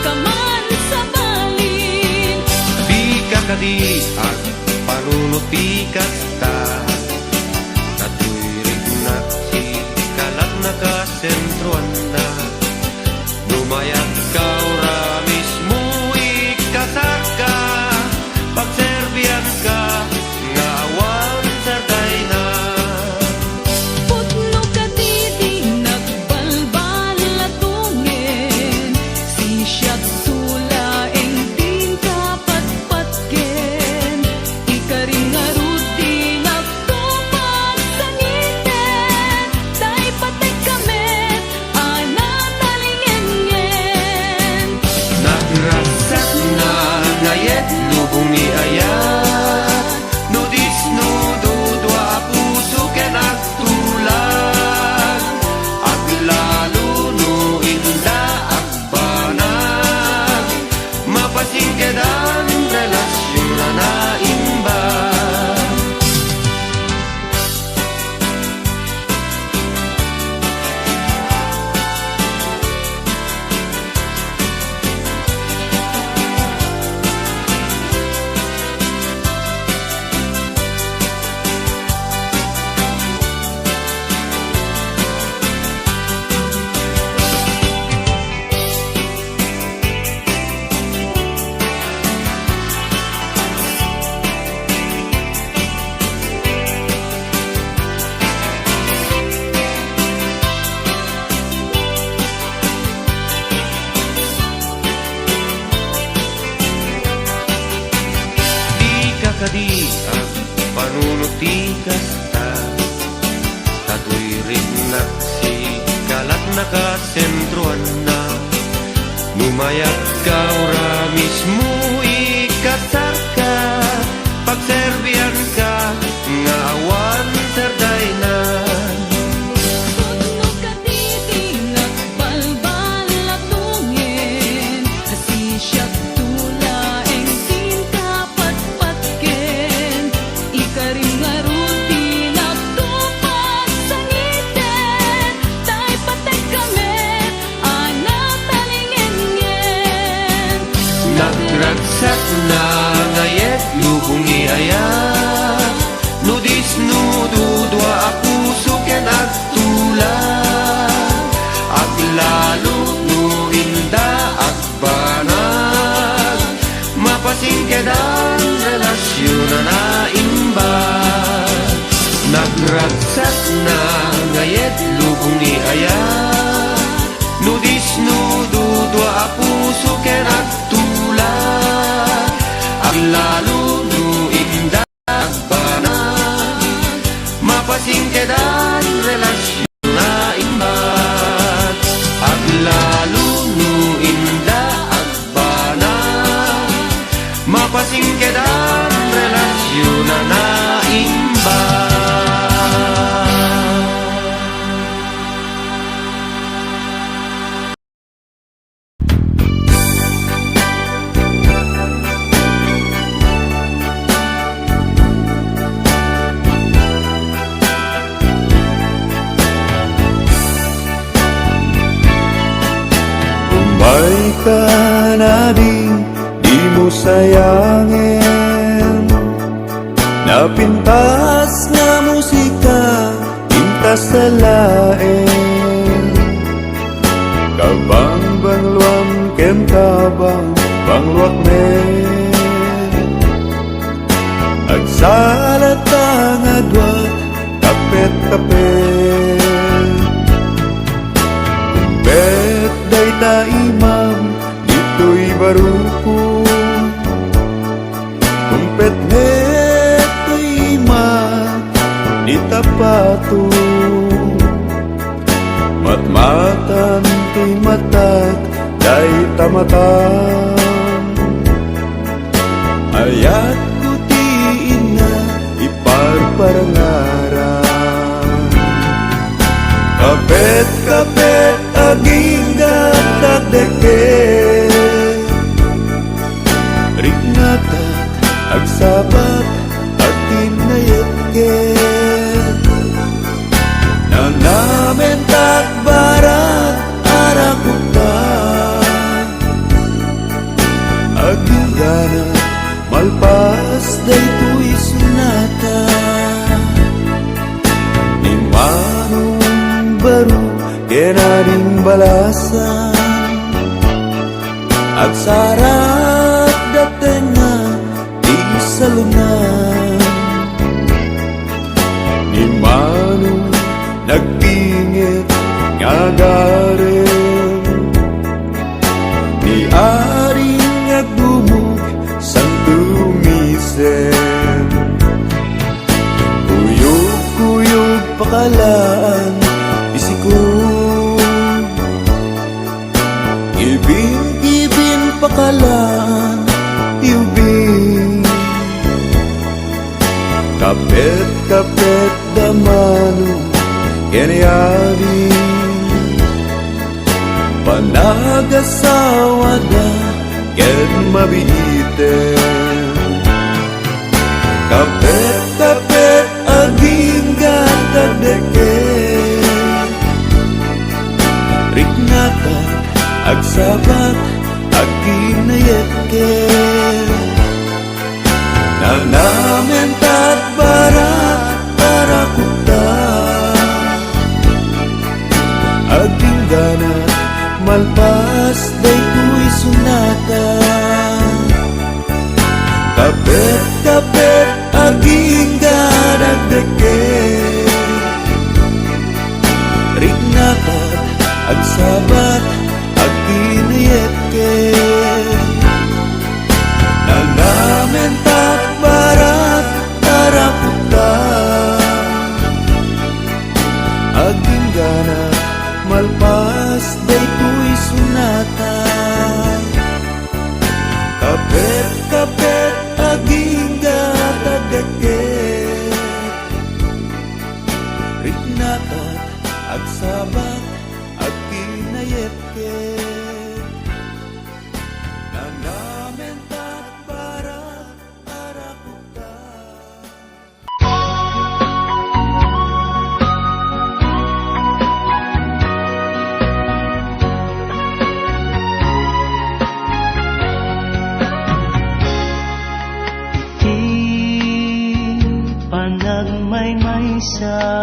ka man sa balin. Di ka kadiag, panunuti kasta, natuirig na si kalat na kasentruan na. Lumayag ka ora mismo ikasar ka, pagserbian ka, nga awan sarday na. Putno ka di nagbalbal latungin, si siyat sulaeng din kapatpatken. Ikaring arudi nagtupat sa ngiten, day patay kamet, anatalingengen. Nagrasak na ngayet lubong ni ayat, nudis nududwa puso ken agtulag, at lalo no inda agbanag, mapasingkedan relasyon na naimba. Kadiag, panunuti kasta, tatuirig na si kalat na kasentruan na. Lumayag ka ora mismo ikasar ka, pagserbian ka, nga awan sarday na. Putno ka di nagbalbal latungin, si siyat sulaeng din kapatpatken. Ikaring arudi nagtupat sa ngiten, day patay kamet, anatalingengen. Nagragsak na ngayet lubong ni ayat, nudis nududwa puso ken agtulag, at lalo no inda agbanag, mapasingkedan relasyon na naimba. Nagragsak na ngayet lubong ni ayat, nudis nududwa puso ken agtulag, at lalo no inda agbanag, mapasingkedan relasyon na imbat. At lalo no inda agbanag, mapasingkedan relasyon na naimbat. May ka na di mo sayangin, napintas nga musika, pintas sa lain. Kabang bangluam kem kabang bangluak men, agsalat ang adwat, kapet-kapet. Bet day ta imam, dito'y baruko. Kumpet net to'y imam, di tapato. Matmatan to'y matat, day tamatan. Ayat ko tiin na, iparparangaran. Kapet-kapet aging gatagdeket, riknatat agsabat at tinayetket. Nanamen takbarat arakutan, Aging gana malpas daytoy sunata Ni manong baro kenaring balasan At sarat daten nga di salunan Ni manong nagpingit nga garen Ni aring nagdumog sang tumisen Kuyog-kuyog pakalaan isikog Ibin-ibin pakalaan iubing Kapet-kapet damano kenayari Panagasawa da ken mabiiten Kapet-kapet aging gatagdeket Riknata agsabat aginayetket Nanamentat barat parakuta Aging ganat malpas daytoy sunata Kapet-kapet aging ganagdeket Riknakat agsabat aginayetket Nanamentat barat parakuta Aging ganat malpas daytoy sunata Kapet-kapet aging gatagdeket Riknatat agsabat aginayetket Nanamentat barat parakuta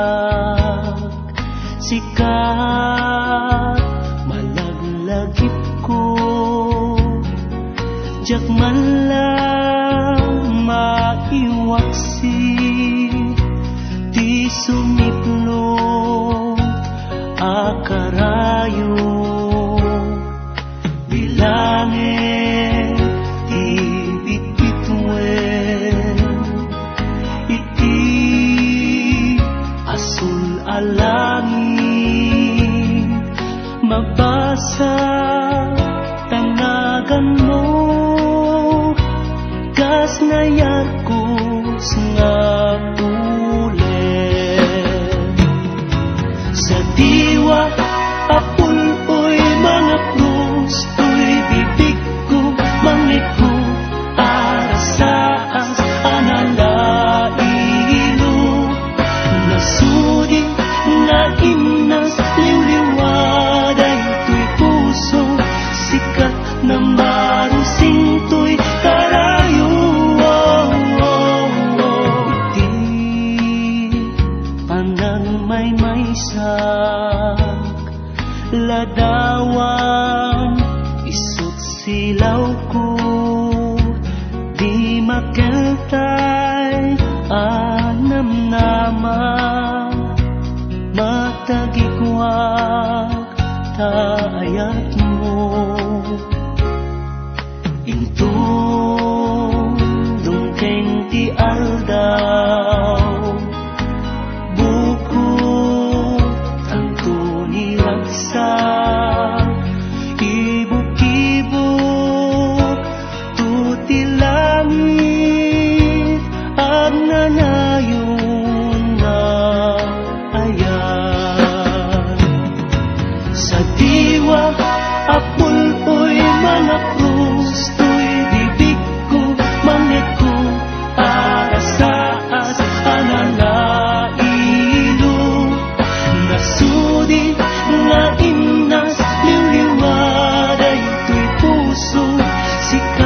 Panagmaymaysak sikat malaglagip ko jak man lang maiwaksi di sumiklong akarayo bilangin ibit-bitwen iti asul alangit mabasa tanagan mo gas na yarkos nga ulit sa diwa apuloy mga krus to'y bibig ko mangit ko arasaas analailo nasudi nga imnas liwliwaday to'y puso sikat na marusing to'y karayo di panagmaymaysak ladawan isot silaw ko di makeltay anam-nama matagigwak taayat mo intong dungkeng ti aldaw buko tanto ni ragsa ibuk-ibuk tuti langit ang nanayon na ayan sa diwa apuloy mga krus to'y bibig ko mangit ko arasaas analailo nasudi nga imnas liwliwaday to'y puso sikat